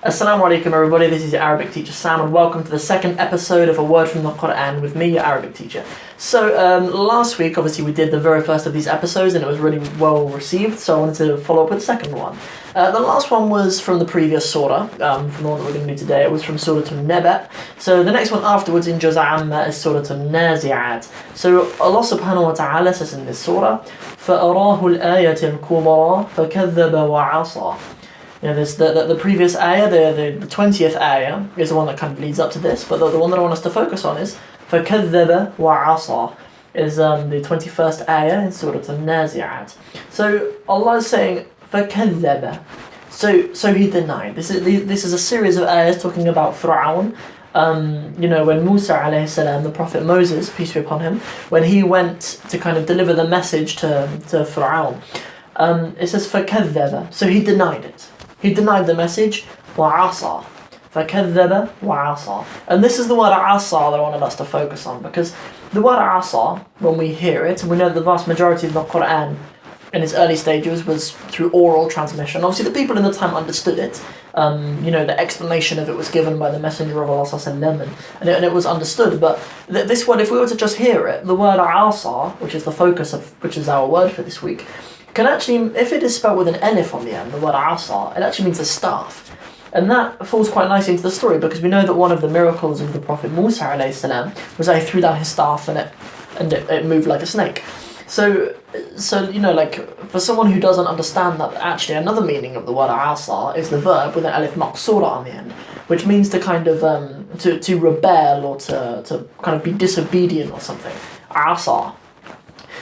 Assalamu alaikum everybody, this is your Arabic teacher Sam and welcome to the second episode of A Word from the Qur'an with me, your Arabic teacher. So last week obviously we did the very first of these episodes and it was really well received, so I wanted to follow up with the second one. The last one was from the previous surah, from the one that we're going to do today. It was from Surah An-Naba. So the next one afterwards in Juz' Amma is Surah An-Nazi'at. So Allah subhanahu wa ta'ala says in this surah, فَأَرَاهُ الْآيَةِ الْكُبْرَى فَكَذَّبَ وَعَصَى. You know, there's the previous ayah, the 20th ayah, is the one that kind of leads up to this, but the one that I want us to focus on is فَكَذَّبَ وَعَصَى, is the 21st ayah in Surah An-Nazi'at. So Allah is saying فَكَذَّبَ, so he denied. This is a series of ayahs talking about Fir'aun. When Musa alayhi salam, the Prophet Moses, peace be upon him, when he went to kind of deliver the message to Fir'aun, it says فَكَذَّبَ, so he denied it. He denied the message, وَعَصَى. فَكَذَّبَ وَعَصَى. And this is the word عَصَى that I wanted us to focus on, because the word عَصَى, when we hear it, and we know that the vast majority of the Qur'an in its early stages was through oral transmission. Obviously the people in the time understood it. The explanation of it was given by the Messenger of Allah and it was understood. But this word, if we were to just hear it, the word عَصَى, which is the focus of, which is our word for this week, can actually, if it is spelled with an elif on the end, the word asa, it actually means a staff. And that falls quite nicely into the story, because we know that one of the miracles of the Prophet Musa alayhi salam was that he threw down his staff and it moved like a snake. So for someone who doesn't understand that, actually another meaning of the word asa is the verb with an alif maqsura on the end, which means to kind of to rebel or to kind of be disobedient or something. Asa.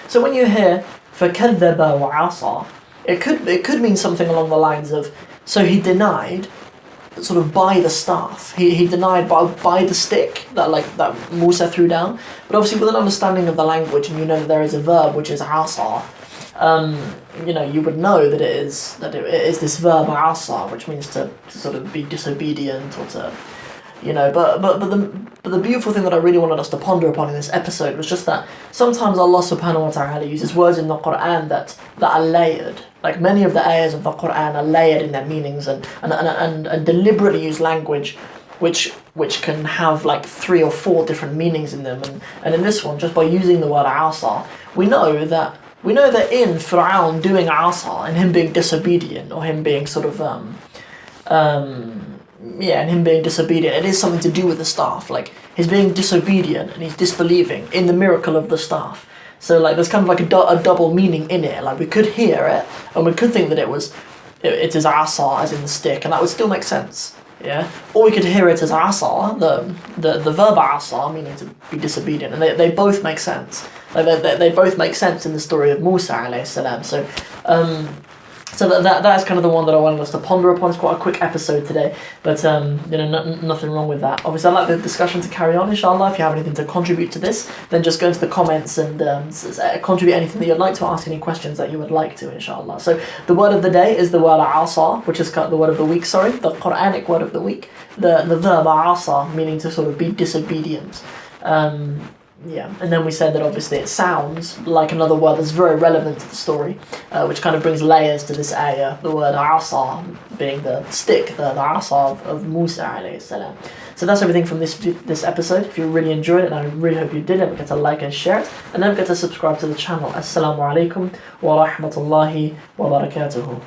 So when you hear فَكَذَّبَ وَعَصَى, it could mean something along the lines of, so he denied sort of by the staff. He denied by the stick that Musa threw down. But obviously with an understanding of the language, and you know that there is a verb which is asa, you would know that it is this verb asa, which means to sort of be disobedient or to, but the beautiful thing that I really wanted us to ponder upon in this episode was just that sometimes Allah subhanahu wa ta'ala uses words in the Qur'an that are layered. Like many of the ayahs of the Qur'an are layered in their meanings and deliberately use language which can have like 3 or 4 different meanings in them. And in this one, just by using the word asa, we know that in Fir'aun doing asa and him being disobedient, or him being sort of and him being disobedient, it is something to do with the staff. Like, he's being disobedient and he's disbelieving in the miracle of the staff. So like there's kind of like a double meaning in it. Like we could hear it and we could think that it is asa as in the stick, and that would still make sense. Yeah? Or we could hear it as asa, the verb asa, meaning to be disobedient, and they both make sense. Like they both make sense in the story of Musa alayhi salam. So that's kind of the one that I wanted us to ponder upon. It's quite a quick episode today, but nothing wrong with that. Obviously, I'd like the discussion to carry on, inshallah. If you have anything to contribute to this, then just go into the comments and contribute anything that you'd like to, ask any questions that you would like to, inshallah. So the word of the day is the word asa, which is the word of the week, the Qur'anic word of the week. The verb asa, meaning to sort of be disobedient. And then we said that obviously it sounds like another word that's very relevant to the story, which kind of brings layers to this ayah, the word asa being the stick, the asa of Musa alayhi salam. So that's everything from this episode. If you really enjoyed it, and I really hope you did, don't forget to like and share it, and don't forget to subscribe to the channel. Assalamu alaikum wa rahmatullahi wa barakatuhu.